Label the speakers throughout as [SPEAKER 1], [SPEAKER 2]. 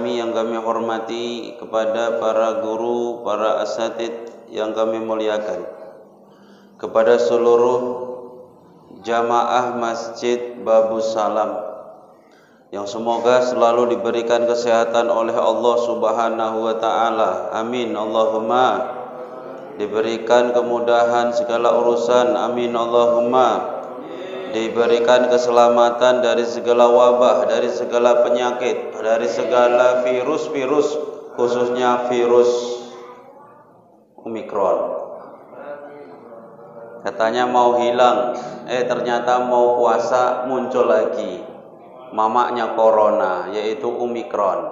[SPEAKER 1] kami yang kami hormati, kepada para guru, para asatid yang kami muliakan, kepada seluruh jamaah Masjid Babu Salam yang semoga selalu diberikan kesehatan oleh Allah Subhanahu wa taala. Amin Allahumma. Diberikan kemudahan segala urusan. Amin Allahumma. Diberikan keselamatan dari segala wabah, dari segala penyakit, dari segala virus-virus, khususnya virus Omikron. Katanya mau hilang, ternyata mau puasa muncul lagi mamaknya corona, yaitu Omikron.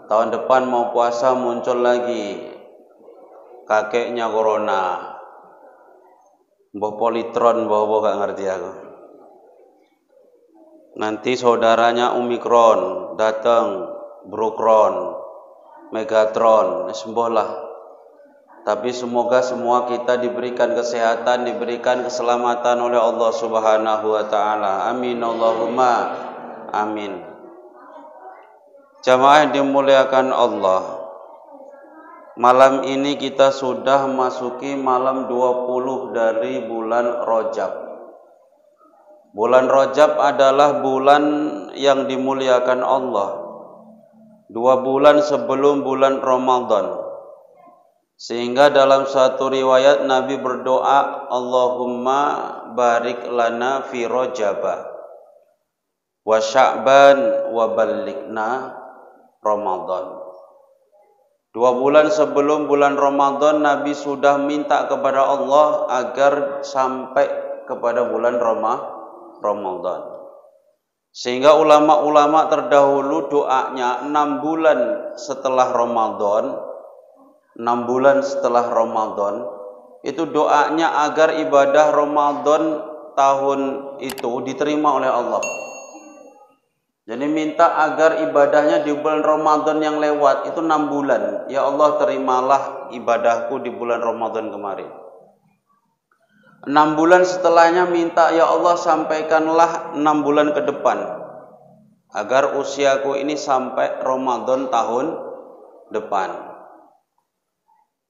[SPEAKER 1] Tahun depan mau puasa muncul lagi kakeknya corona, mbah politron, mbah gak ngerti aku. Nanti saudaranya Omikron datang, Brokron, Megatron, sembuh lah. Tapi semoga semua kita diberikan kesehatan, diberikan keselamatan oleh Allah Subhanahu wa taala. Amin Allahumma. Amin. Jamaah yang dimuliakan Allah, malam ini kita sudah masuki malam 20 dari bulan Rajab. Bulan Rajab adalah bulan yang dimuliakan Allah, 2 bulan sebelum bulan Ramadan. Sehingga dalam satu riwayat Nabi berdoa, Allahumma barik lana fi Rajabah wa Sya'ban wa ballighna Ramadan. 2 bulan sebelum bulan Ramadan Nabi sudah minta kepada Allah agar sampai kepada bulan Ramadan. Sehingga ulama-ulama terdahulu doanya 6 bulan setelah Ramadan, 6 bulan setelah Ramadan itu doanya agar ibadah Ramadan tahun itu diterima oleh Allah. Jadi minta agar ibadahnya di bulan Ramadan yang lewat itu 6 bulan. Ya Allah, terimalah ibadahku di bulan Ramadan kemarin. 6 bulan setelahnya minta, ya Allah sampaikanlah 6 bulan ke depan agar usiaku ini sampai Ramadan tahun depan.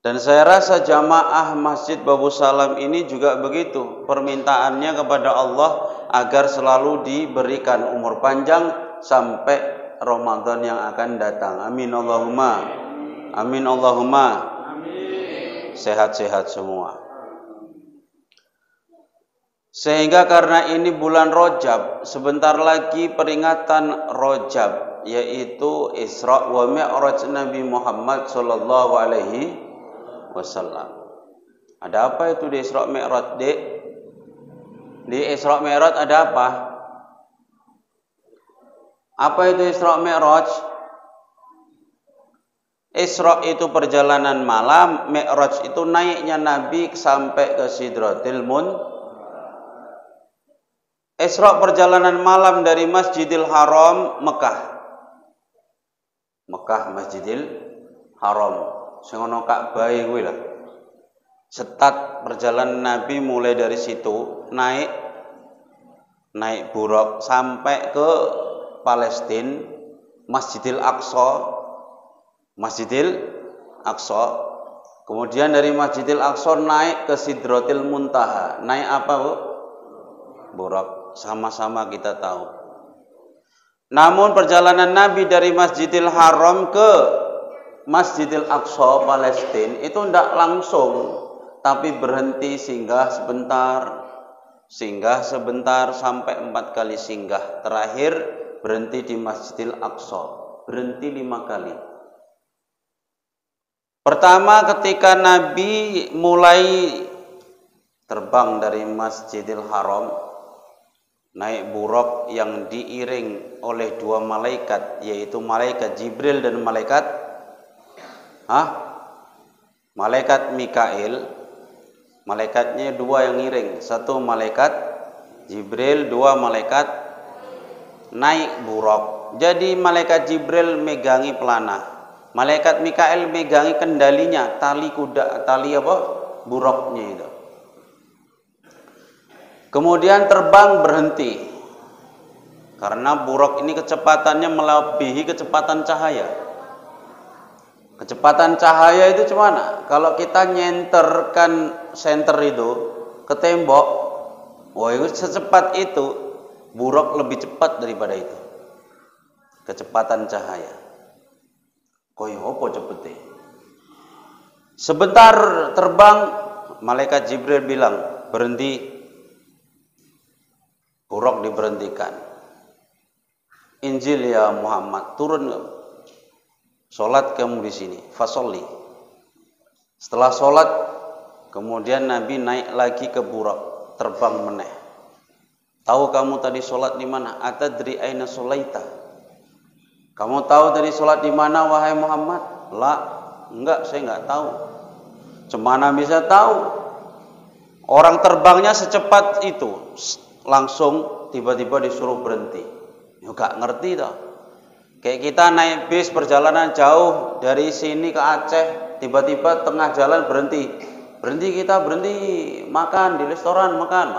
[SPEAKER 1] Dan saya rasa jamaah Masjid Babu Salam ini juga begitu. Permintaannya kepada Allah agar selalu diberikan umur panjang sampai Ramadan yang akan datang. Amin Allahumma. Amin Allahumma. Sehat-sehat semua. Sehingga karena ini bulan Rajab, sebentar lagi peringatan Rajab, yaitu Isra wa Mi'raj Nabi Muhammad sallallahu alaihi wasallam. Ada apa itu di Isra Mi'raj, Dek? Di Isra Mi'raj ada apa? Apa itu Isra Mi'raj? Isra itu perjalanan malam, Mi'raj itu naiknya Nabi sampai ke Sidratil Muntaha. Isra perjalanan malam dari Masjidil Haram Mekah. Mekah Masjidil Haram. Sing ana Ka'bah kuwi lah. Setat perjalanan Nabi mulai dari situ naik buraq sampai ke Palestina, Masjidil Aqsa. Kemudian dari Masjidil Aqsa naik ke Sidratil Muntaha. Naik apa, Bu? Buraq. Sama-sama kita tahu. Namun perjalanan Nabi dari Masjidil Haram ke Masjidil Aqsa Palestina itu tidak langsung, tapi berhenti singgah sebentar sampai 4 kali singgah. Terakhir berhenti di Masjidil Aqsa, berhenti 5 kali. Pertama ketika Nabi mulai terbang dari Masjidil Haram, naik buraq yang diiring oleh 2 malaikat, yaitu malaikat Jibril dan malaikat Mikail. Malaikatnya 2 yang ngiring, 1 malaikat Jibril, 2 malaikat naik buraq. Jadi malaikat Jibril megangi pelana, malaikat Mikail megangi kendalinya, tali buraqnya itu. Kemudian terbang berhenti. Karena buraq ini kecepatannya melebihi kecepatan cahaya. Kecepatan cahaya itu gimana? Kalau kita nyenterkan senter itu ke tembok, wah itu secepat itu, buraq lebih cepat daripada itu. Kecepatan cahaya. Koyo apa cepete? Sebentar terbang, malaikat Jibril bilang, berhenti. Buraq diberhentikan. Injil ya Muhammad, turun kamu. Salat kamu di sini, fasolli. Setelah salat, kemudian Nabi naik lagi ke buraq, terbang meneh. Tahu kamu tadi salat di mana? Atadri aina sholaita? Kamu tahu tadi salat di mana wahai Muhammad? La, enggak, saya enggak tahu. Cemana bisa tahu? Orang terbangnya secepat itu, langsung tiba-tiba disuruh berhenti. Ya enggak ngerti toh. Kayak kita naik bis perjalanan jauh dari sini ke Aceh, tiba-tiba tengah jalan berhenti. Kita berhenti makan di restoran, makan.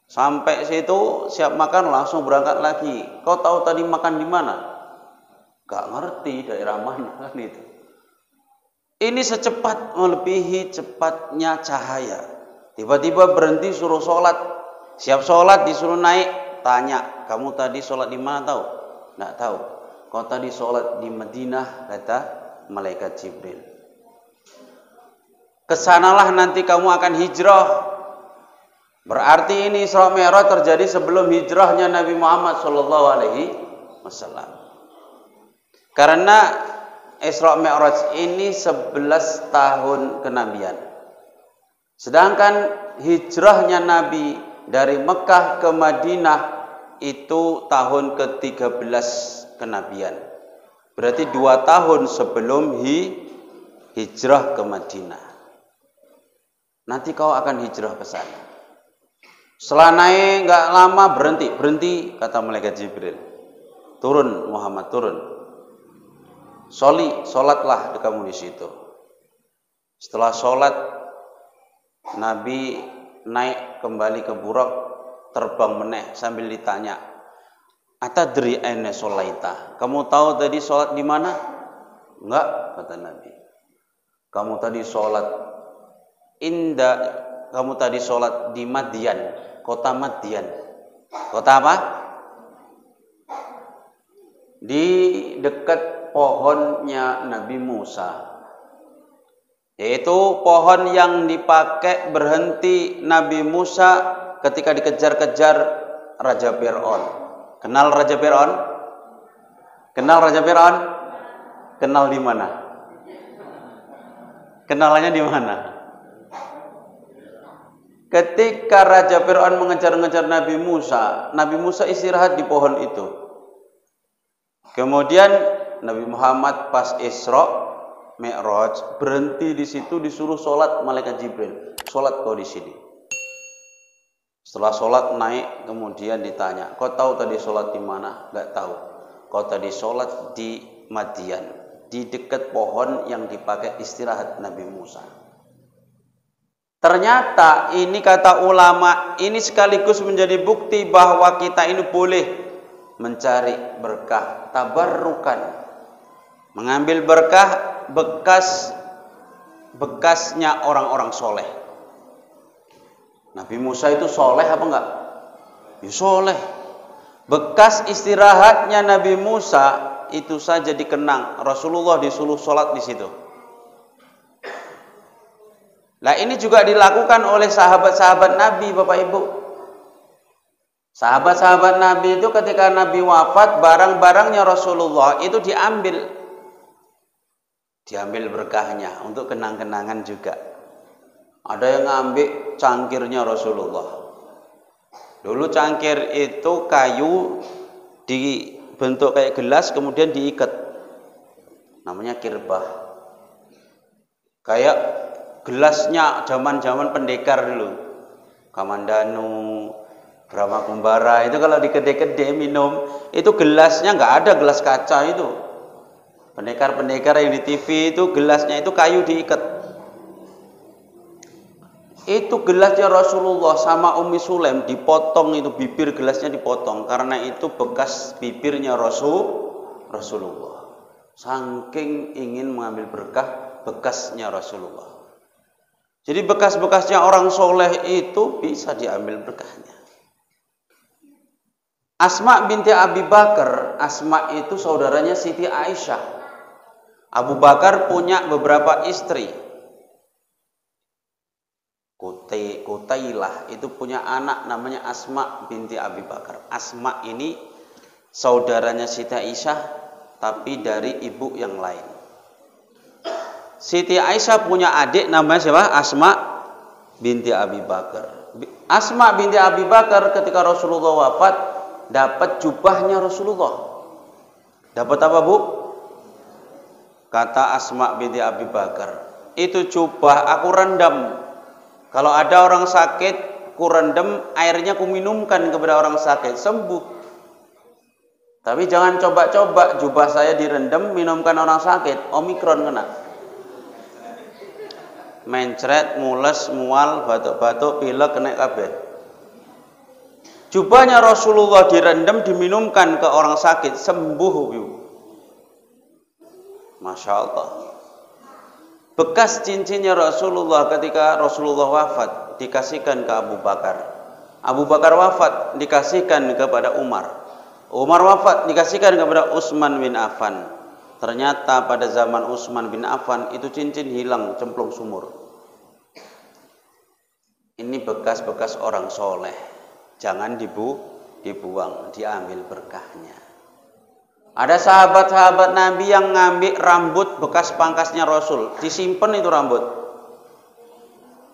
[SPEAKER 1] Sampai situ siap makan langsung berangkat lagi. Kau tahu tadi makan di mana? Gak ngerti daerah mana kan itu. Ini secepat melebihi cepatnya cahaya. Tiba-tiba berhenti suruh sholat. Siap sholat disuruh naik. Tanya, kamu tadi sholat di mana tahu? Nggak tahu. Kau tadi sholat di Madinah, kata malaikat Jibril. Kesanalah nanti kamu akan hijrah. Berarti ini Isra Mi'raj terjadi sebelum hijrahnya Nabi Muhammad SAW. Karena Isra Mi'raj ini 11 tahun kenabian. Sedangkan hijrahnya Nabi dari Mekah ke Madinah itu tahun ke-13 kenabian. Berarti 2 tahun sebelum hijrah ke Madinah. Nanti kau akan hijrah ke sana. Setelah naik nggak lama berhenti kata malaikat Jibril. Turun Muhammad, turun. Sholatlah kamu di situ. Setelah sholat, Nabi naik kembali ke buraq, terbang meneh sambil ditanya, atadri aina sholaita? Kamu tahu tadi sholat di mana? Enggak, kata Nabi. Kamu tadi sholat di Madian, kota Madian. Kota apa? Di dekat pohonnya Nabi Musa. Yaitu pohon yang dipakai berhenti Nabi Musa ketika dikejar-kejar Raja Fir'aun. Kenal Raja Fir'aun? Kenal di mana? Kenalannya di mana? Ketika Raja Fir'aun mengejar-ngejar Nabi Musa istirahat di pohon itu. Kemudian Nabi Muhammad pas Isra Mi'raj berhenti di situ, disuruh sholat malaikat Jibril. Sholat kau di sini. Setelah sholat naik, kemudian ditanya, kau tahu tadi sholat di mana? Gak tahu. Kau tadi sholat di Madian, di dekat pohon yang dipakai istirahat Nabi Musa. Ternyata ini kata ulama, ini sekaligus menjadi bukti bahwa kita ini boleh mencari berkah, tabarrukan, mengambil berkah bekasnya orang-orang soleh. Nabi Musa itu soleh apa enggak? Ya soleh. Bekas istirahatnya Nabi Musa itu saja dikenang. Rasulullah disuruh sholat di situ. Nah ini juga dilakukan oleh sahabat-sahabat Nabi, Bapak Ibu. Sahabat-sahabat Nabi itu ketika Nabi wafat, barang-barangnya Rasulullah itu diambil berkahnya untuk kenang-kenangan juga. Ada yang ngambil cangkirnya Rasulullah. Dulu cangkir itu kayu dibentuk kayak gelas kemudian diikat. Namanya kirbah. Kayak gelasnya zaman-zaman pendekar dulu. Kamandanu, Brahma Kumbara itu kalau di kedai-kedai minum, itu gelasnya nggak ada gelas kaca itu. Pendekar-pendekar yang di TV itu gelasnya itu kayu diikat. Itu gelasnya Rasulullah sama Ummi Sulaim dipotong, itu bibir gelasnya dipotong karena itu bekas bibirnya Rasulullah. Saking ingin mengambil berkah bekasnya Rasulullah. Jadi bekas-bekasnya orang soleh itu bisa diambil berkahnya. Asma binti Abi Bakar, Asma itu saudaranya Siti Aisyah. Abu Bakar punya beberapa istri. Kutailah itu punya anak namanya Asma binti Abi Bakar. Asma ini saudaranya Siti Aisyah tapi dari ibu yang lain. Siti Aisyah punya adik namanya siapa? Asma binti Abi Bakar. Asma binti Abi Bakar ketika Rasulullah wafat dapat jubahnya Rasulullah. Dapat apa, Bu? Kata Asma binti Abi Bakar, itu jubah aku rendam. Kalau ada orang sakit, ku rendam, airnya ku minumkan kepada orang sakit, sembuh. Tapi jangan coba-coba jubah saya direndam, minumkan orang sakit, Omikron kena. Mencret, mules, mual, batuk-batuk, pilek, kena kabeh. Jubahnya Rasulullah direndam, diminumkan ke orang sakit, sembuh. Masya Allah. Bekas cincinnya Rasulullah ketika Rasulullah wafat dikasihkan ke Abu Bakar. Abu Bakar wafat dikasihkan kepada Umar. Umar wafat dikasihkan kepada Utsman bin Affan. Ternyata pada zaman Utsman bin Affan itu cincin hilang, cemplung sumur. Ini bekas-bekas orang soleh. Jangan dibuang, diambil berkahnya. Ada sahabat-sahabat Nabi yang ngambil rambut bekas pangkasnya Rasul, disimpan itu rambut.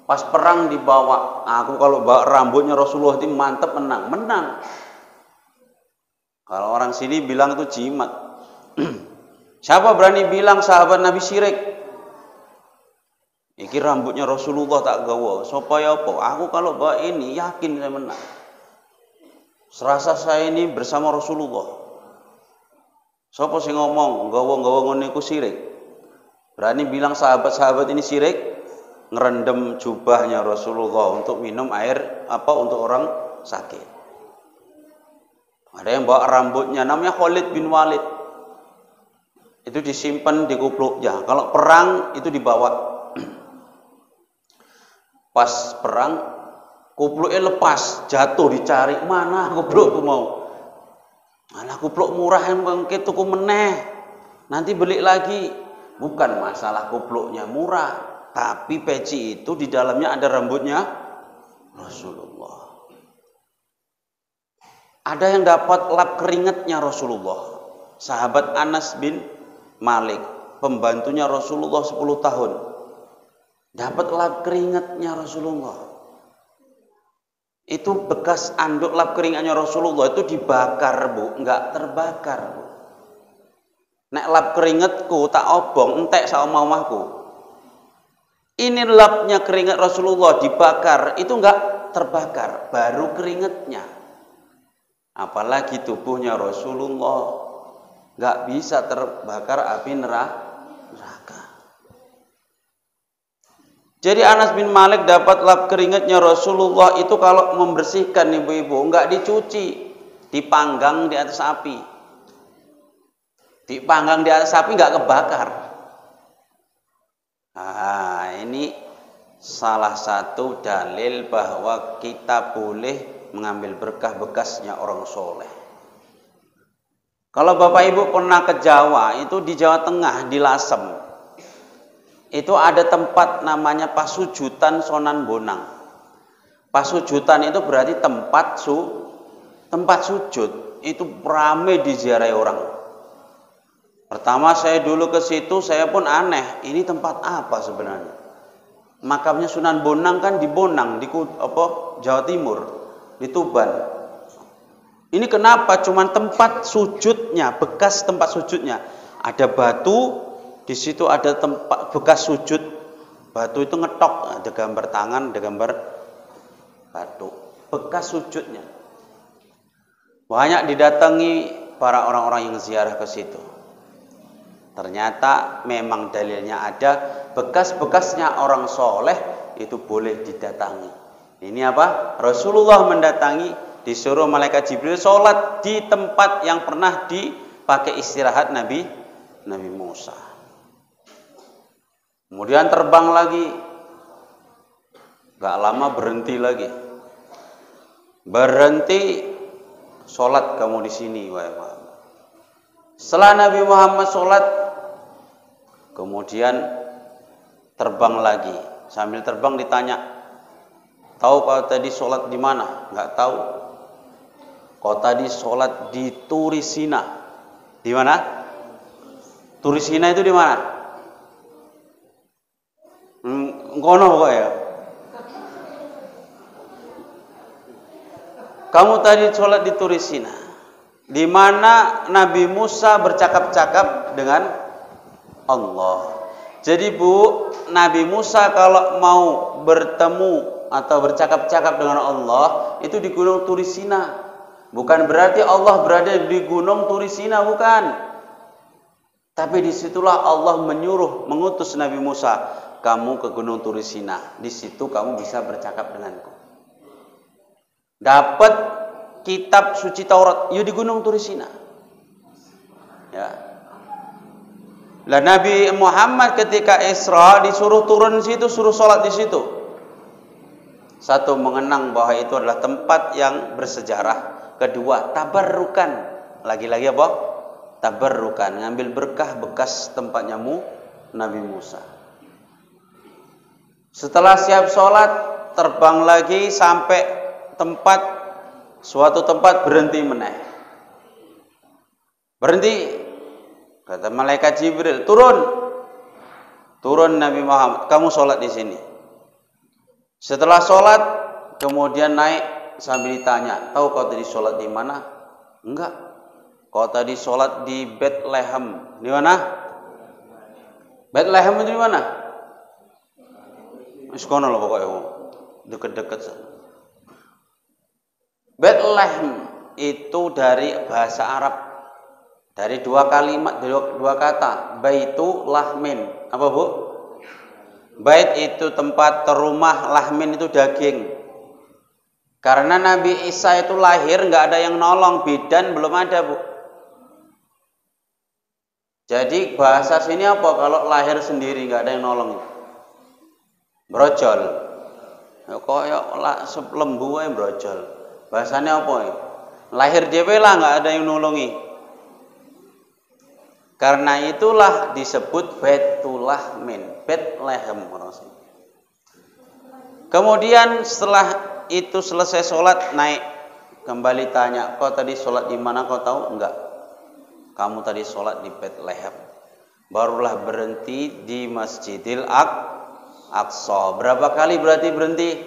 [SPEAKER 1] Pas perang dibawa. Aku kalau bawa rambutnya Rasulullah itu mantap, menang. Kalau orang sini bilang itu jimat. Siapa berani bilang sahabat Nabi syirik? Iki rambutnya Rasulullah tak gawa. Supaya apa? Aku kalau bawa ini yakin saya menang. Serasa saya ini bersama Rasulullah. Siapa sih ngomong gawa-gawa ngono iku syirik? Berani bilang sahabat-sahabat ini syirik? Ngerendam jubahnya Rasulullah untuk minum air untuk orang sakit. Ada yang bawa rambutnya namanya Khalid bin Walid. Itu disimpan di kupluknya. Kalau perang itu dibawa. Pas perang kupluknya lepas, jatuh dicari, mana kuplukku mau? Alah kupluk murah yang bangkit tuku meneh. Nanti beli lagi. Bukan masalah kupluknya murah, tapi peci itu di dalamnya ada rambutnya Rasulullah. Ada yang dapat lap keringatnya Rasulullah. Sahabat Anas bin Malik, pembantunya Rasulullah 10 tahun. Dapat lap keringatnya Rasulullah. Itu bekas anduk lap keringatnya Rasulullah itu dibakar, Bu, enggak terbakar, Bu. Nek lap keringatku tak obong entek sak omah-omahku. Ini lapnya keringat Rasulullah dibakar, itu enggak terbakar, baru keringatnya. Apalagi tubuhnya Rasulullah enggak bisa terbakar api neraka. Jadi Anas bin Malik dapat lap keringatnya Rasulullah itu kalau membersihkan ibu-ibu enggak dicuci, dipanggang di atas api. Dipanggang di atas api enggak kebakar. Nah, ini salah satu dalil bahwa kita boleh mengambil berkah bekasnya orang soleh. Kalau Bapak Ibu pernah ke Jawa, itu di Jawa Tengah, di Lasem. Itu ada tempat namanya Pasujutan Sonan Bonang. Pasujutan itu berarti tempat sujud. Itu ramai diziarahi orang. Pertama saya dulu ke situ, saya pun aneh, ini tempat apa sebenarnya? Makamnya Sunan Bonang kan di Bonang, di Jawa Timur, di Tuban. Ini kenapa? Cuman tempat sujudnya, bekas tempat sujudnya. Ada batu. Di situ ada tempat bekas sujud, batu itu ngetok, ada gambar tangan, ada gambar batu, bekas sujudnya. Banyak didatangi para orang-orang yang ziarah ke situ. Ternyata memang dalilnya ada bekas-bekasnya orang soleh itu boleh didatangi. Ini apa? Rasulullah mendatangi, disuruh malaikat Jibril sholat di tempat yang pernah dipakai istirahat Nabi Musa. Kemudian terbang lagi, gak lama berhenti lagi. Berhenti, sholat kamu di sini, wahai Muhammad. Setelah Nabi Muhammad sholat, kemudian terbang lagi. Sambil terbang ditanya, tahu kau tadi sholat di mana? Nggak tahu. Kau tadi sholat di Turisina. Di mana? Turisina itu di mana? Kono pokoknya. Kamu tadi sholat di Turisina, di mana Nabi Musa bercakap-cakap dengan Allah. Jadi Bu, Nabi Musa kalau mau bertemu atau bercakap-cakap dengan Allah itu di Gunung Turisina. Bukan berarti Allah berada di Gunung Turisina, bukan. Tapi disitulah Allah mengutus Nabi Musa, kamu ke Gunung Turisina. Di situ kamu bisa bercakap denganku. Dapat kitab suci Taurat, di Gunung Turisina. Ya. Lah Nabi Muhammad ketika Isra disuruh turun di situ, suruh sholat di situ. Satu, mengenang bahwa itu adalah tempat yang bersejarah. Kedua, tabarrukan. Lagi-lagi apa? Tabarrukan, ngambil berkah bekas tempatnya Nabi Musa. Setelah siap sholat, terbang lagi sampai suatu tempat, berhenti meneh. Berhenti. Kata malaikat Jibril, turun Nabi Muhammad, kamu sholat di sini. Setelah sholat, kemudian naik sambil ditanya, tahu kau tadi sholat di mana? Enggak. Kau tadi sholat di Bethlehem. Di mana? Bethlehem itu di mana? Sekono loh pokoknya, deket-deket. Bethlehem itu dari bahasa Arab. Dari dua kalimat, dua kata. Baitu lahmin. Apa Bu? Bait itu tempat, rumah, lahmin itu daging. Karena Nabi Isa itu lahir nggak ada yang nolong, bidan belum ada Bu. Jadi bahasa sini apa kalau lahir sendiri nggak ada yang nolong? Brojol. Kok lembu ae brojol. Bahasanya apa ya? Lahir dhewe lah nggak ada yang nolongi. Karena itulah disebut Baitul Lahmin, Bethlehem. Kemudian setelah itu selesai sholat, naik kembali tanya, kau tadi sholat di mana? Kau tahu? Enggak. Kamu tadi sholat di Bethlehem. Barulah berhenti di Masjidil Aqsa. Berapa kali berarti berhenti?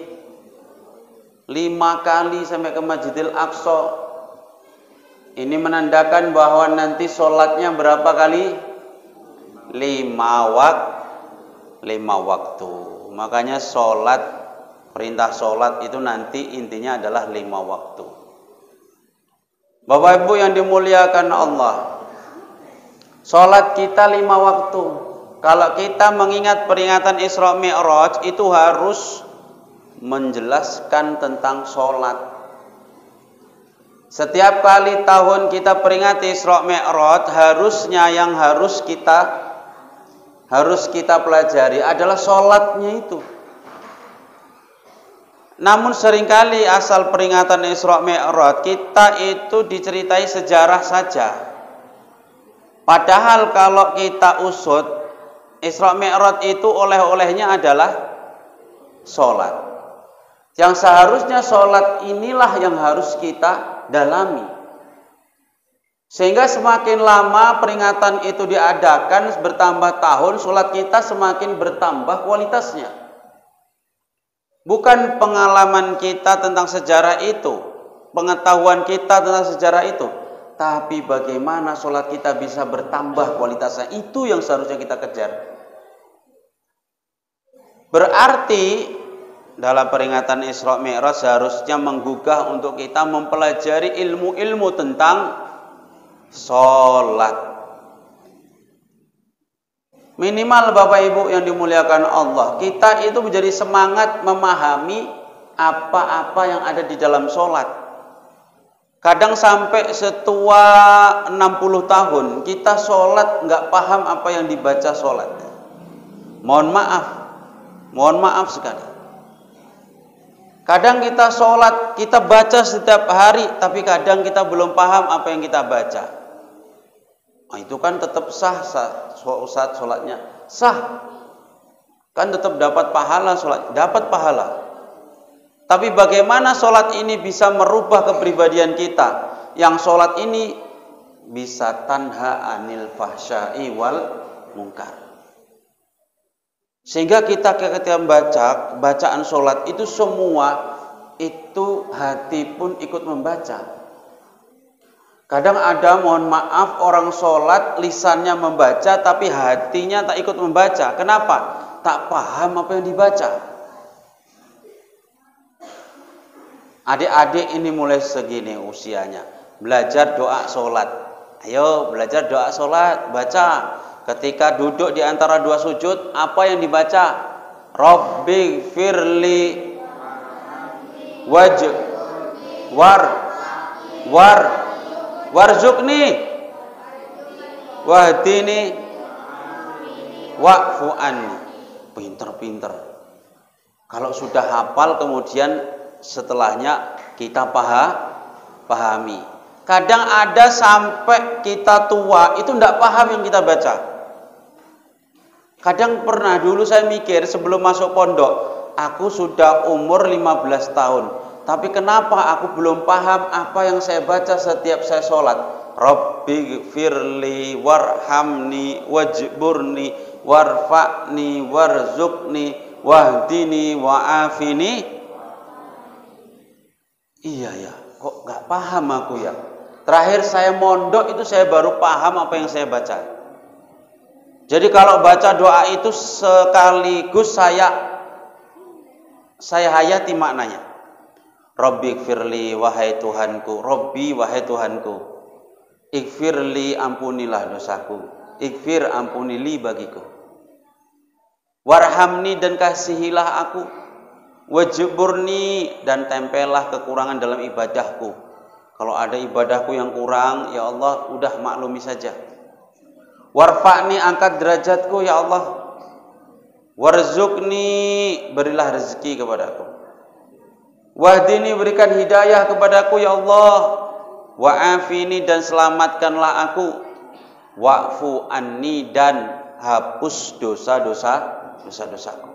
[SPEAKER 1] 5 kali sampai ke Masjidil Aqsa. Ini menandakan bahwa nanti sholatnya berapa kali? 5 waktu. Makanya sholat, perintah sholat itu nanti intinya adalah 5 waktu. Bapak Ibu yang dimuliakan Allah, sholat kita 5 waktu. Kalau kita mengingat peringatan Isra Mi'raj, itu harus menjelaskan tentang sholat. Setiap kali tahun kita peringati Isra Mi'raj, harusnya yang harus kita pelajari adalah sholatnya itu. Namun seringkali asal peringatan Isra Mi'raj kita itu diceritai sejarah saja. Padahal kalau kita usut, Isra Mi'raj itu oleh-olehnya adalah sholat. Yang seharusnya sholat inilah yang harus kita dalami. Sehingga semakin lama peringatan itu diadakan, bertambah tahun, sholat kita semakin bertambah kualitasnya. Bukan pengalaman kita tentang sejarah itu, pengetahuan kita tentang sejarah itu, tapi bagaimana sholat kita bisa bertambah kualitasnya. Itu yang seharusnya kita kejar. Berarti dalam peringatan Isra Mi'raj seharusnya menggugah untuk kita mempelajari ilmu-ilmu tentang sholat. Minimal Bapak Ibu yang dimuliakan Allah, kita itu menjadi semangat memahami apa-apa yang ada di dalam sholat. Kadang sampai setua 60 tahun kita sholat nggak paham apa yang dibaca sholat. Mohon maaf sekali. Kadang kita sholat, kita baca setiap hari, tapi kadang kita belum paham apa yang kita baca. Nah, itu kan tetap sah Ustaz sholatnya. Sah. Kan tetap dapat pahala sholat. Dapat pahala. Tapi bagaimana sholat ini bisa merubah kepribadian kita? Yang sholat ini bisa tanha anil fahsya'i wal munkar. Sehingga kita ketika membaca bacaan sholat itu semua itu hati pun ikut membaca. Kadang ada, mohon maaf, orang sholat lisannya membaca tapi hatinya tak ikut membaca. Kenapa? Tak paham apa yang dibaca. Adik-adik ini mulai segini usianya, belajar doa sholat. Ayo belajar doa sholat, baca. Ketika duduk di antara dua sujud, apa yang dibaca? Rabbi firli warzuqni wahdini wa'fu anni. Pinter-pinter. Kalau sudah hafal kemudian setelahnya kita pahami. Kadang ada sampai kita tua itu tidak paham yang kita baca. Kadang pernah dulu saya mikir sebelum masuk pondok, aku sudah umur 15 tahun. Tapi kenapa aku belum paham apa yang saya baca setiap saya sholat? Rabbi firli warhamni wajburni warfa'ni warzuqni wahdini wa'afini. Iya ya, kok gak paham aku ya. Terakhir saya mondok itu saya baru paham apa yang saya baca. Jadi kalau baca doa itu sekaligus saya hayati maknanya. Rabbi ighfirli wahai Tuhanku, Rabbi wahai Tuhanku. Ighfirli ampunilah dosaku. Ighfir ampunilah bagiku. Warhamni dan kasihilah aku. Wajburni dan tempellah kekurangan dalam ibadahku. Kalau ada ibadahku yang kurang, ya Allah udah maklumi saja. Warfa'ni angkat derajatku ya Allah. Warzuqni berilah rezeki kepadaku. Wahdini berikan hidayah kepadaku ya Allah. Wa'afini dan selamatkanlah aku. Wa'fu anni dan hapus dosa-dosaku.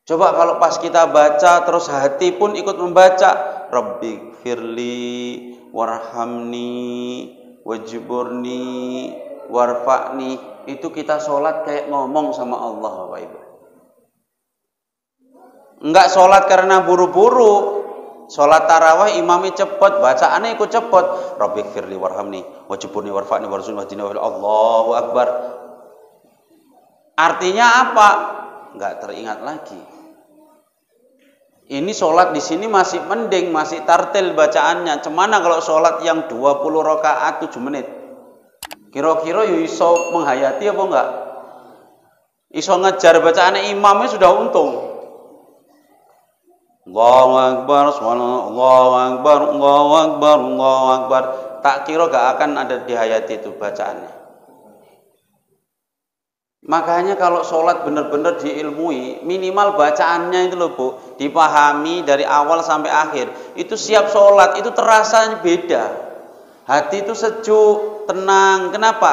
[SPEAKER 1] Coba kalau pas kita baca terus hati pun ikut membaca. Rabbi firli warhamni wajburni warfa'ni. Itu kita sholat kayak ngomong sama Allah, Bapak Ibu. Enggak sholat karena buru-buru. Sholat tarawih imamnya cepat, bacaannya ikut cepat. Rabbi firli warhamni wajburni warfa'ni warzuqni wahdini Allahu Akbar. Artinya apa? Enggak teringat lagi. Ini sholat di sini masih mending, masih tartil bacaannya. Cemana kalau sholat yang 20 rakaat 7 menit? Kira-kira iso menghayati apa enggak? Iso ngejar bacaannya imamnya sudah untung. Allahu Akbar, Allahu Akbar, Allahu Akbar, Allahu Akbar. Tak kira gak akan ada dihayati itu bacaannya. Makanya kalau sholat benar-benar diilmui, minimal bacaannya itu loh Bu, dipahami dari awal sampai akhir. Itu siap sholat, itu terasa beda. Hati itu sejuk, tenang. Kenapa?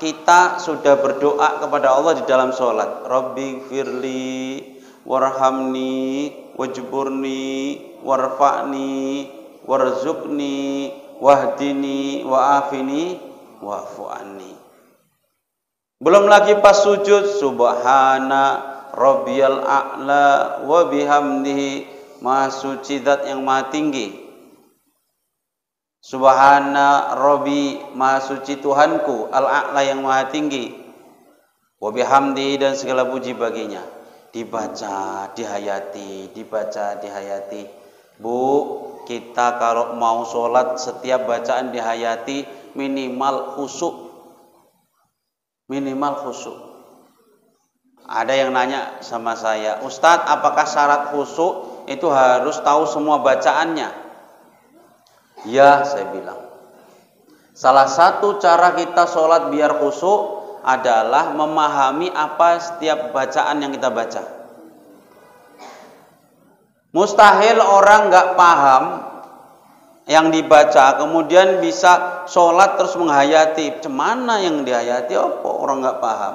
[SPEAKER 1] Kita sudah berdoa kepada Allah di dalam sholat. Rabbi firli warhamni wajburni warfa'ni warzuqni wahdini wa'afini wa'fu anni. Belum lagi pas sujud, subhana rabbiyal a'la wa bihamdihi, maha suci zat yang maha tinggi. Subhana rabbi, maha suci Tuhanku, al-a'la yang maha tinggi. Wa bihamdihi dan segala puji baginya. Dibaca, dihayati, dibaca, dihayati. Bu, kita kalau mau sholat setiap bacaan dihayati minimal khusyuk. Minimal khusyuk. Ada yang nanya sama saya, Ustadz, apakah syarat khusyuk itu harus tahu semua bacaannya? Ya, saya bilang. Salah satu cara kita sholat biar khusyuk adalah memahami apa setiap bacaan yang kita baca. Mustahil orang nggak paham yang dibaca kemudian bisa sholat terus menghayati. Cemana yang dihayati apa orang nggak paham.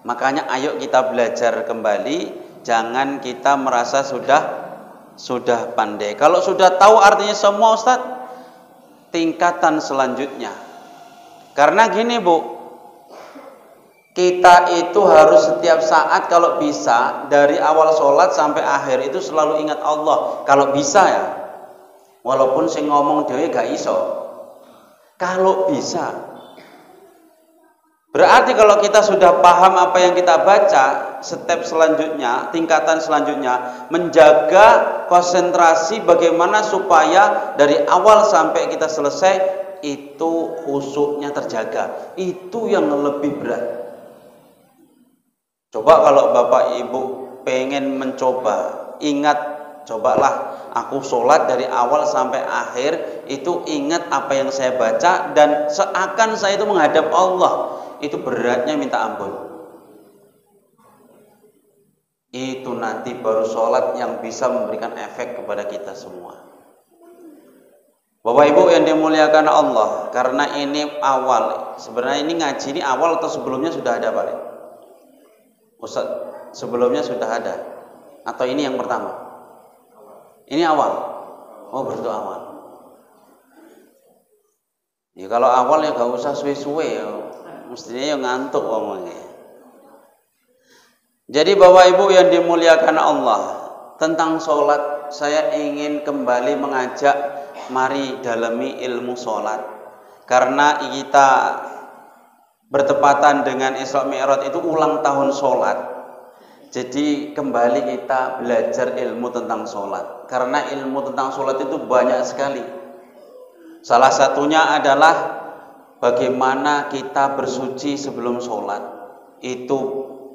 [SPEAKER 1] Makanya ayo kita belajar kembali, jangan kita merasa sudah pandai. Kalau sudah tahu artinya semua, Ustaz, tingkatan selanjutnya. Karena gini, Bu, kita itu harus setiap saat kalau bisa dari awal sholat sampai akhir itu selalu ingat Allah. Kalau bisa ya, walaupun sing ngomong dewe gak iso. Kalau bisa. Berarti kalau kita sudah paham apa yang kita baca, step selanjutnya, tingkatan selanjutnya, menjaga konsentrasi bagaimana supaya dari awal sampai kita selesai itu khusyuknya terjaga. Itu yang lebih berat. Coba kalau Bapak Ibu pengen mencoba, ingat, cobalah aku sholat dari awal sampai akhir itu ingat apa yang saya baca dan seakan saya itu menghadap Allah. Itu beratnya minta ampun. Itu nanti baru sholat yang bisa memberikan efek kepada kita semua. Bapak Ibu yang dimuliakan Allah, karena ini awal. Sebenarnya ini ngaji ini awal atau sebelumnya sudah ada Pak? Ustaz, sebelumnya sudah ada atau ini yang pertama? Ini awal. Oh, berarti awal. Ya kalau awal ya gak usah suwe-suwe ya. Mestinya yang ngantuk ngomongnya. Jadi Bapak Ibu yang dimuliakan Allah, tentang sholat saya ingin kembali mengajak mari dalami ilmu sholat. Karena kita bertepatan dengan Isra Mi'raj itu ulang tahun sholat. Jadi kembali kita belajar ilmu tentang sholat. Karena ilmu tentang sholat itu banyak sekali. Salah satunya adalah bagaimana kita bersuci sebelum sholat. Itu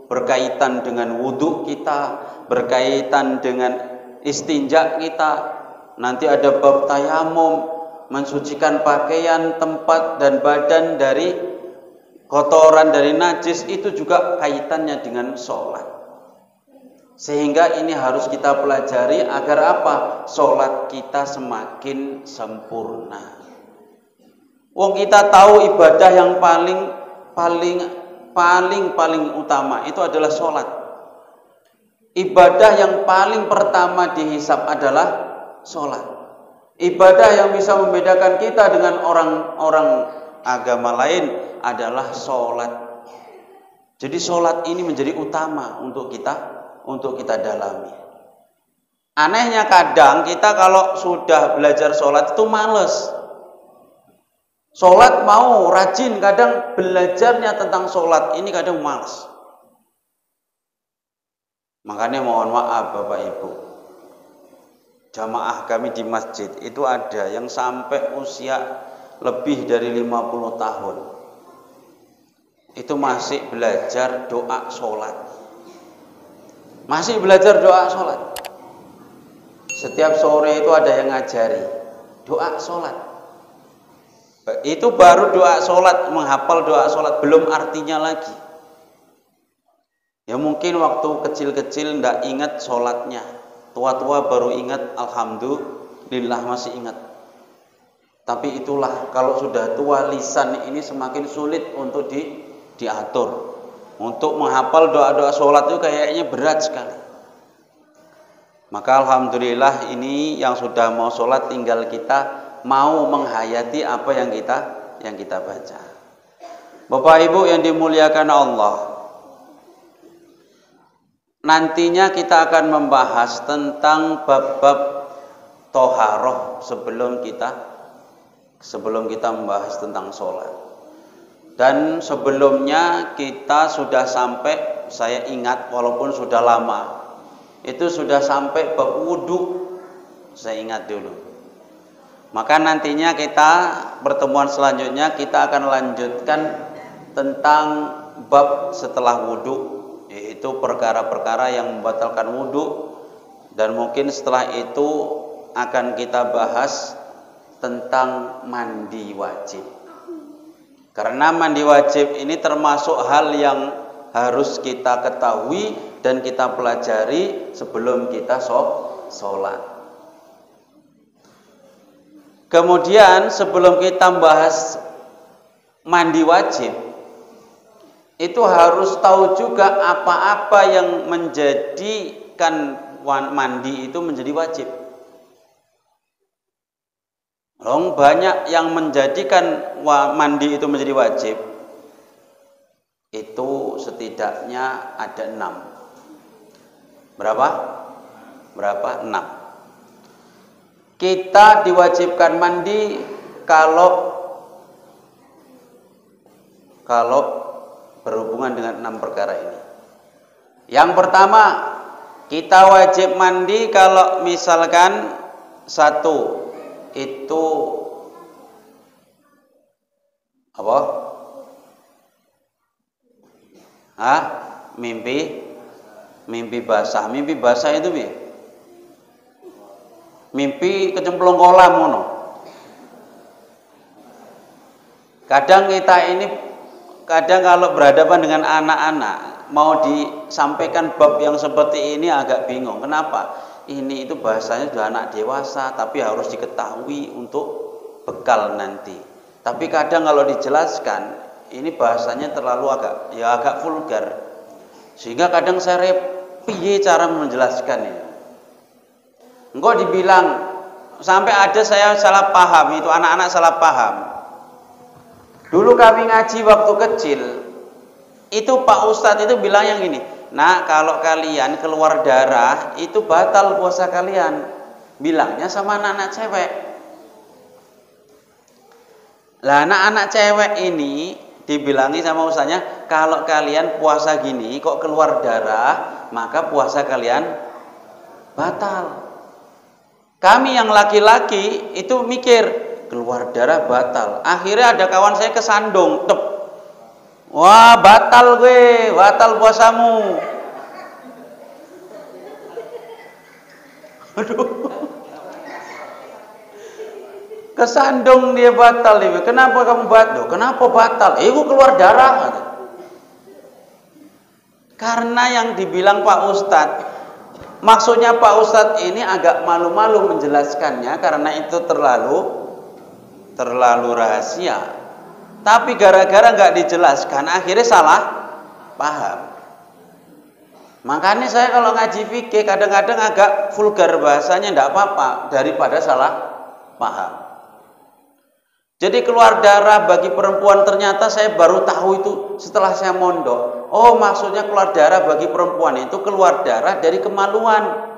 [SPEAKER 1] berkaitan dengan wudhu kita, berkaitan dengan istinja kita. Nanti ada bab tayamum, mensucikan pakaian, tempat dan badan dari kotoran, dari najis. Itu juga kaitannya dengan sholat. Sehingga ini harus kita pelajari agar apa? Sholat kita semakin sempurna. Wong kita tahu ibadah yang paling utama itu adalah sholat. Ibadah yang paling pertama dihisab adalah sholat. Ibadah yang bisa membedakan kita dengan orang-orang agama lain adalah sholat. Jadi sholat ini menjadi utama untuk kita dalami. Anehnya kadang kita kalau sudah belajar sholat itu males. Sholat mau rajin, kadang belajarnya tentang sholat ini kadang malas. Makanya mohon maaf Bapak Ibu, jamaah kami di masjid itu ada yang sampai usia lebih dari 50 tahun itu masih belajar doa sholat. Masih belajar doa sholat. Setiap sore itu ada yang ngajari doa sholat. Itu baru doa sholat, menghafal doa sholat, belum artinya lagi. Ya mungkin waktu kecil-kecil ndak ingat sholatnya, tua-tua baru ingat, alhamdulillah masih ingat. Tapi itulah, kalau sudah tua lisan ini semakin sulit untuk diatur. Untuk menghafal doa-doa sholat itu kayaknya berat sekali. Maka alhamdulillah ini yang sudah mau sholat tinggal kita mau menghayati apa yang kita baca. Bapak Ibu yang dimuliakan Allah, nantinya kita akan membahas tentang bab-bab toharoh sebelum kita membahas tentang sholat. Dan sebelumnya kita sudah sampai, saya ingat walaupun sudah lama, itu sudah sampai bab wudhu. Saya ingat dulu. Maka nantinya kita pertemuan selanjutnya kita akan lanjutkan tentang bab setelah wudhu, yaitu perkara-perkara yang membatalkan wudhu, dan mungkin setelah itu akan kita bahas tentang mandi wajib. Karena mandi wajib ini termasuk hal yang harus kita ketahui dan kita pelajari sebelum kita sholat. Kemudian sebelum kita bahas mandi wajib, itu harus tahu juga apa-apa yang menjadikan mandi itu menjadi wajib. Banyak yang menjadikan mandi itu menjadi wajib. Itu setidaknya ada 6. Berapa? 6. Kita diwajibkan mandi kalau berhubungan dengan 6 perkara ini. Yang pertama, kita wajib mandi kalau misalkan satu itu apa? Mimpi basah. Mimpi basah itu bi? Mimpi kecemplung kolam ngono. Kadang kalau berhadapan dengan anak-anak mau disampaikan bab yang seperti ini agak bingung. Kenapa? Ini itu bahasanya sudah anak dewasa, tapi harus diketahui untuk bekal nanti. Tapi kadang kalau dijelaskan, ini bahasanya terlalu agak vulgar. Sehingga kadang saya piye cara menjelaskan ini. Engkau dibilang sampai ada saya salah paham, itu anak-anak salah paham. Dulu kami ngaji waktu kecil, itu Pak Ustadz itu bilang yang gini, nah kalau kalian keluar darah itu batal puasa kalian. Bilangnya sama anak-anak cewek. Lah anak-anak cewek ini dibilangi sama ustaznya, kalau kalian puasa gini kok keluar darah, maka puasa kalian batal. Kami yang laki-laki itu mikir keluar darah batal. Akhirnya ada kawan saya kesandung, tep. Wah, batal puasamu. Aduh. Kesandung dia batal. Kenapa kamu batal? Kenapa batal? Aku keluar darah. Karena yang dibilang Pak Ustadz, maksudnya Pak Ustadz ini agak malu-malu menjelaskannya karena itu terlalu rahasia. Tapi gara-gara nggak dijelaskan, akhirnya salah paham. Makanya saya kalau ngaji fikih kadang-kadang agak vulgar bahasanya, nggak apa-apa daripada salah paham. Jadi keluar darah bagi perempuan ternyata saya baru tahu itu setelah saya mondok. Oh, maksudnya keluar darah bagi perempuan itu keluar darah dari kemaluan.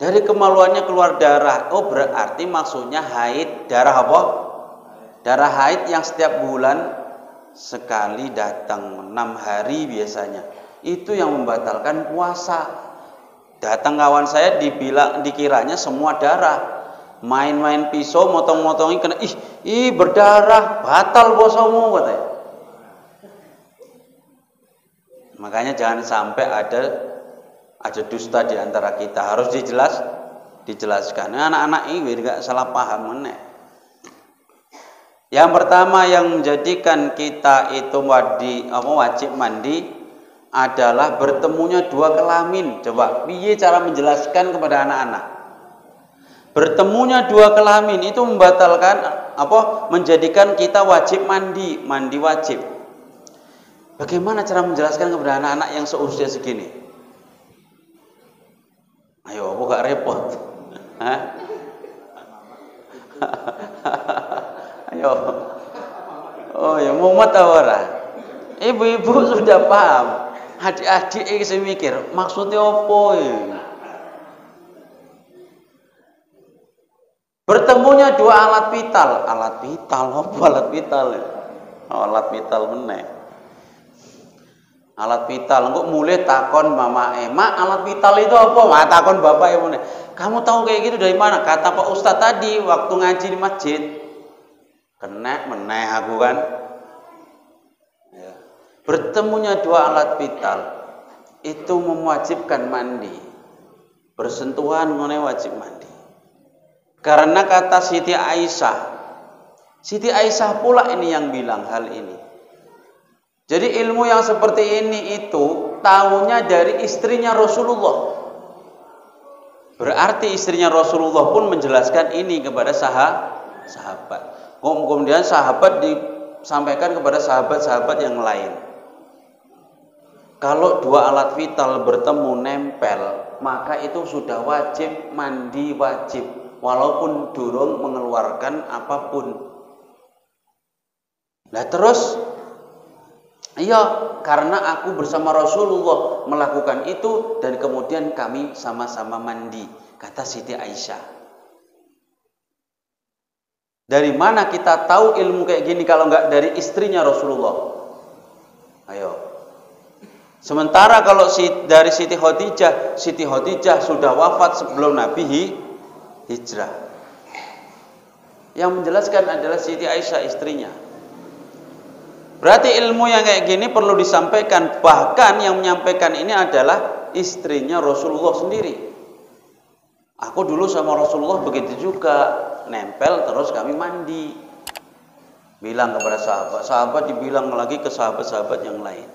[SPEAKER 1] Dari kemaluannya keluar darah. Oh, berarti maksudnya haid, darah apa? Darah haid yang setiap bulan sekali datang 6 hari biasanya. Itu yang membatalkan puasa. Datang kawan saya dikiranya semua darah. Main-main pisau, motong-motongin kena berdarah, batal puasamu katanya. Makanya jangan sampai ada dusta di antara kita. Harus dijelaskan. Anak-anak ini enggak salah paham meneh. Yang pertama yang menjadikan kita itu wajib mandi adalah bertemunya dua kelamin. Coba, piye cara menjelaskan kepada anak-anak? Bertemunya dua kelamin itu membatalkan menjadikan kita wajib mandi wajib. Bagaimana cara menjelaskan kepada anak-anak yang seusia segini? Ayo, gak repot. Ayo. Oh ya, mumet ora. Ibu-ibu sudah paham. Adik-adik iki sing mikir, maksudnya opo ya? Bertemunya dua alat vital. Alat vital apa alat vital ya? Alat vital meneh. Alat vital engko mulai takon mama Mak, alat vital itu apa? Takon bapak meneh. Kamu tahu kayak gitu dari mana? Kata Pak Ustadz tadi waktu ngaji di masjid. Kena meneh aku kan. Bertemunya dua alat vital itu mewajibkan mandi. Bersentuhan mengenai wajib mandi. Karena kata Siti Aisyah pula ini yang bilang hal ini. Jadi ilmu yang seperti ini itu tahunya dari istrinya Rasulullah. Berarti istrinya Rasulullah pun menjelaskan ini kepada sahabat. Kemudian sahabat disampaikan kepada sahabat-sahabat yang lain. Kalau dua alat vital bertemu nempel, maka itu sudah wajib mandi wajib, walaupun durung mengeluarkan apapun. Nah terus, iya karena aku bersama Rasulullah melakukan itu dan kemudian kami sama-sama mandi, kata Siti Aisyah. Dari mana kita tahu ilmu kayak gini kalau nggak dari istrinya Rasulullah? Ayo. Sementara kalau dari Siti Khadijah sudah wafat sebelum Nabi hijrah. Yang menjelaskan adalah Siti Aisyah istrinya. Berarti ilmu yang kayak gini perlu disampaikan. Bahkan yang menyampaikan ini adalah istrinya Rasulullah sendiri. Aku dulu sama Rasulullah begitu juga, nempel terus kami mandi. Bilang kepada sahabat dibilang lagi ke sahabat-sahabat yang lain.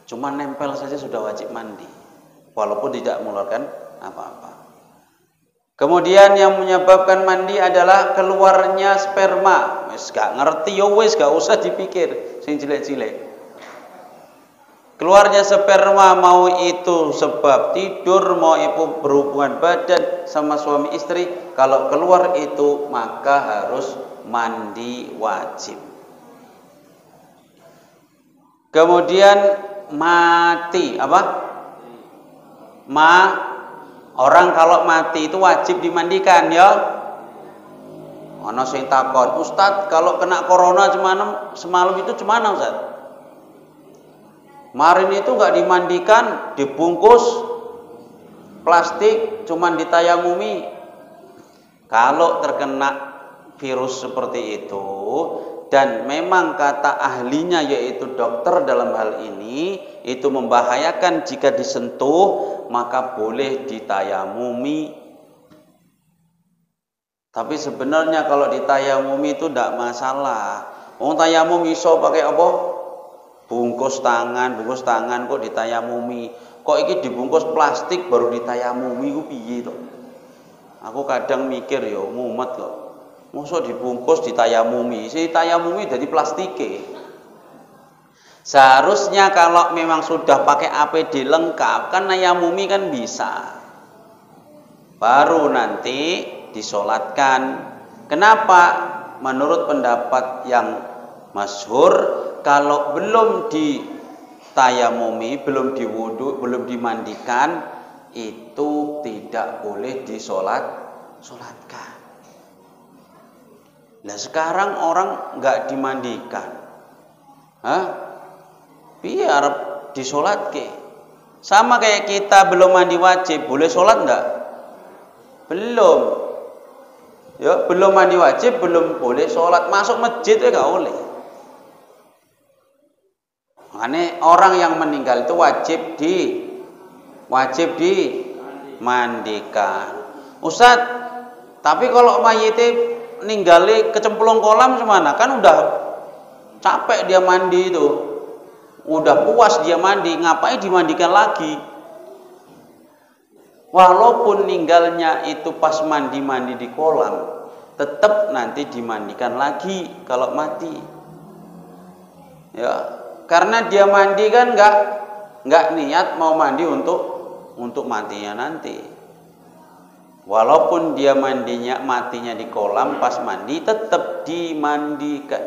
[SPEAKER 1] Cuma nempel saja sudah wajib mandi, walaupun tidak mengeluarkan apa-apa. Kemudian yang menyebabkan mandi adalah keluarnya sperma. Wis gak ngerti ya wis gak usah dipikir, sing cilik-cilik. Keluarnya sperma mau itu sebab tidur, mau itu berhubungan badan sama suami istri, kalau keluar itu maka harus mandi wajib. Kemudian mati orang kalau mati itu wajib dimandikan ya. Ana sing takon, Ustaz kalau kena corona semalam itu gimana Ustaz? Kemarin itu enggak dimandikan, dibungkus plastik, cuman ditayamumi. Kalau terkena virus seperti itu dan memang kata ahlinya yaitu dokter dalam hal ini itu membahayakan jika disentuh, maka boleh ditayamumi. Tapi sebenarnya kalau ditayamumi itu tidak masalah. Tayamum iso pakai apa? Bungkus tangan kok ditayamumi. Kok iki dibungkus plastik baru ditayamumi ku piye to? Aku kadang mikir ya mumet kok. Masa dibungkus ditayamumi, si tayamumi dari plastike. Seharusnya kalau memang sudah pakai APD lengkap, kan nayamumi kan bisa. Baru nanti disolatkan. Kenapa? Menurut pendapat yang masyhur, kalau belum ditayamumi, belum diwudu, belum dimandikan, itu tidak boleh disolatkan. Nah sekarang orang nggak dimandikan, biar disolatke. Sama kayak kita belum mandi wajib, boleh sholat nggak? Belum. Ya belum mandi wajib, belum boleh sholat. Masuk masjid ya nggak boleh. Makanya orang yang meninggal itu wajib dimandikan. Ustadz, tapi kalau mayitnya ninggali kecemplung kolam gimana? Kan udah capek dia mandi itu, udah puas dia mandi, ngapain dimandikan lagi? Walaupun ninggalnya itu pas mandi di kolam, tetap nanti dimandikan lagi kalau mati. Ya, karena dia mandi kan nggak niat mau mandi untuk matinya nanti. Walaupun dia matinya di kolam, pas mandi tetap dimandikan.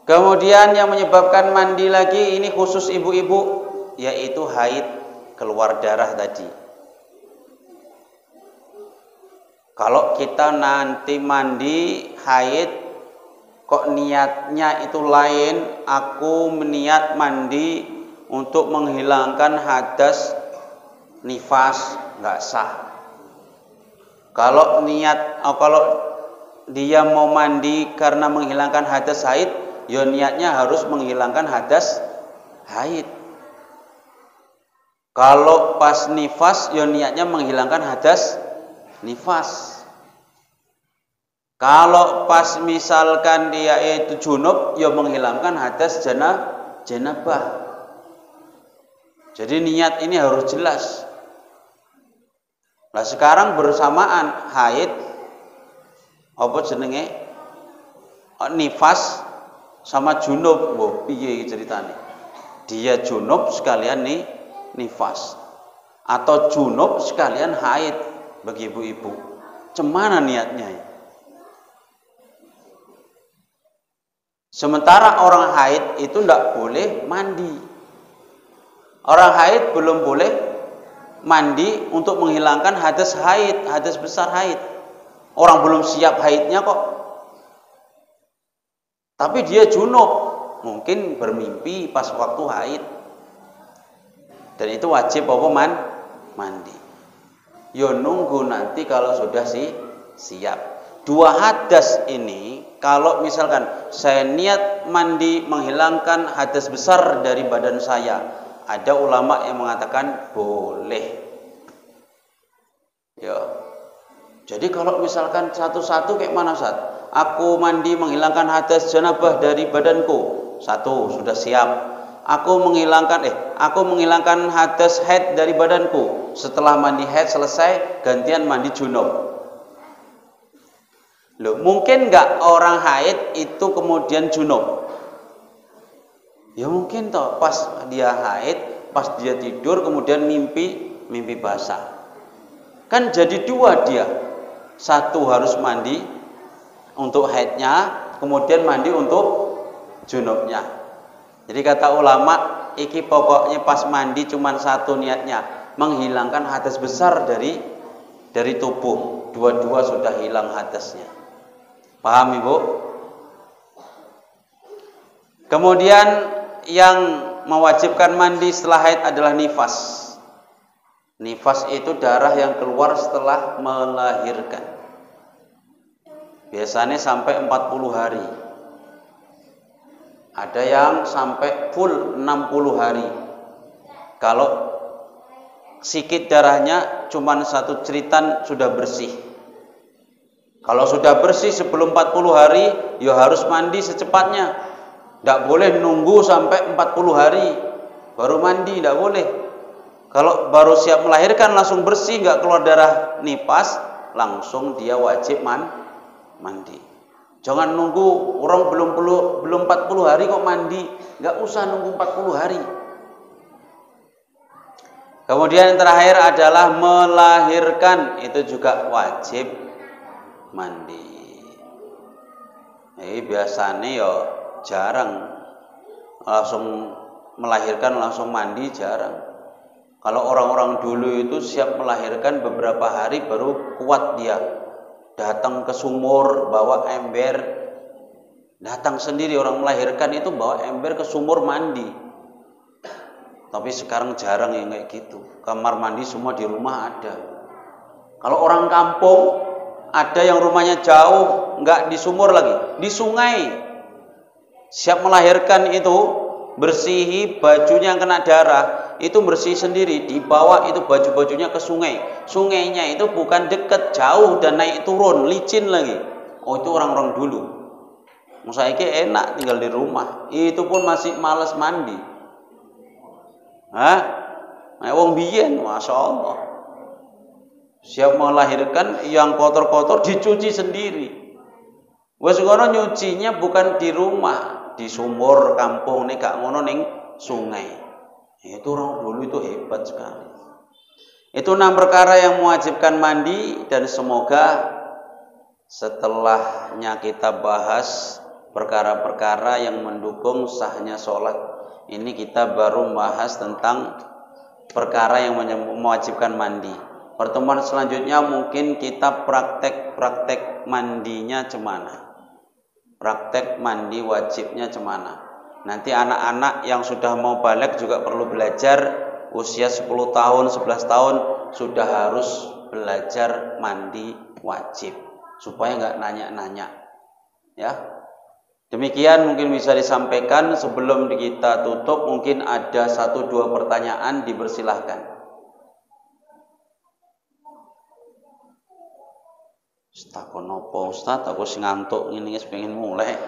[SPEAKER 1] Kemudian yang menyebabkan mandi lagi ini khusus ibu-ibu, yaitu haid, keluar darah tadi. Kalau kita nanti mandi haid, kok niatnya itu lain, aku meniat mandi untuk menghilangkan hadas nifas, nggak sah. Kalau dia mau mandi karena menghilangkan hadas haid, ya niatnya harus menghilangkan hadas haid. Kalau pas nifas, ya niatnya menghilangkan hadas nifas. Kalau pas misalkan dia itu junub, ya menghilangkan hadas janabah. Jadi niat ini harus jelas. Nah sekarang bersamaan haid, apa jenenge, nifas sama junub. Wah, piye ceritanya? Dia junub sekalian nih nifas, atau junub sekalian haid bagi ibu-ibu. Cemana niatnya? Sementara orang haid itu tidak boleh mandi. Orang haid belum boleh mandi untuk menghilangkan hadas haid, hadas besar haid. Orang belum siap haidnya kok. Tapi dia junub, mungkin bermimpi pas waktu haid. Dan itu wajib apa mandi. Yo nunggu nanti kalau sudah siap. Dua hadas ini, kalau misalkan saya niat mandi menghilangkan hadas besar dari badan saya, ada ulama yang mengatakan boleh. Ya. Jadi kalau misalkan satu-satu kayak mana Ustaz? Aku mandi menghilangkan hadas janabah dari badanku. Satu, sudah siap. Aku menghilangkan hadas haid dari badanku. Setelah mandi haid selesai, gantian mandi junub. Loh, mungkin nggak orang haid itu kemudian junub? Ya mungkin toh, pas dia haid, pas dia tidur kemudian mimpi basah. Kan jadi dua dia. Satu harus mandi untuk haidnya, kemudian mandi untuk junubnya. Jadi kata ulama, iki pokoknya pas mandi cuma satu niatnya, menghilangkan hadas besar dari tubuh. Dua-dua sudah hilang hadasnya. Paham Ibu? Kemudian yang mewajibkan mandi setelah haid adalah nifas. Nifas itu darah yang keluar setelah melahirkan. Biasanya sampai 40 hari. Ada yang sampai full 60 hari. Kalau sikit darahnya cuma satu ceritan sudah bersih. Kalau sudah bersih sebelum 40 hari, ya harus mandi secepatnya. Tidak boleh nunggu sampai 40 hari baru mandi, tidak boleh. Kalau baru siap melahirkan langsung bersih, nggak keluar darah nifas, langsung dia wajib mandi. Jangan nunggu orang belum 40 hari kok mandi, nggak usah nunggu 40 hari. Kemudian yang terakhir adalah melahirkan, itu juga wajib mandi. Biasanya ya jarang langsung melahirkan langsung mandi, jarang. Kalau orang-orang dulu itu siap melahirkan beberapa hari baru kuat dia. Datang ke sumur bawa ember, datang sendiri orang melahirkan itu bawa ember ke sumur mandi. Tapi sekarang jarang yang kayak gitu. Kamar mandi semua di rumah ada. Kalau orang kampung ada yang rumahnya jauh, enggak di sumur lagi, di sungai. Siap melahirkan itu, bersihi bajunya yang kena darah, itu bersih sendiri, dibawa itu baju-bajunya ke sungai. Sungainya itu bukan dekat, jauh dan naik turun, licin lagi. Oh, itu orang-orang dulu. Saiki enak tinggal di rumah, itu pun masih malas mandi. Wong biyen, masya Allah. Siap melahirkan yang kotor-kotor dicuci sendiri. Wes ngono nyucinya bukan di rumah, di sumur kampung nih gak ngono ning sungai. Itu orang dulu itu hebat sekali. Itu 6 perkara yang mewajibkan mandi, dan semoga setelahnya kita bahas perkara-perkara yang mendukung sahnya sholat. Ini kita baru bahas tentang perkara yang mewajibkan mandi. Pertemuan selanjutnya mungkin kita praktek mandinya cemana. Praktek mandi wajibnya cemana. Nanti anak-anak yang sudah mau balik juga perlu belajar. Usia 10 tahun, 11 tahun sudah harus belajar mandi wajib. Supaya nggak nanya-nanya. Ya. Demikian mungkin bisa disampaikan. Sebelum kita tutup, mungkin ada 1-2 pertanyaan, dipersilahkan. Takon apa Ustaz? Aku sing ngantuk ngene wis pengen mulai.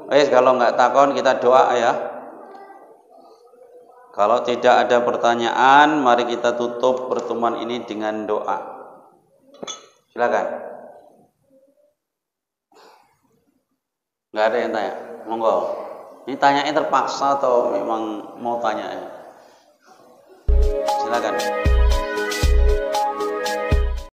[SPEAKER 1] Wes kalau nggak takon kita doa ya. Kalau tidak ada pertanyaan, mari kita tutup pertemuan ini dengan doa. Silakan. Nggak ada yang tanya? Monggo. Ini tanyanya terpaksa atau memang mau tanya ya? Silakan.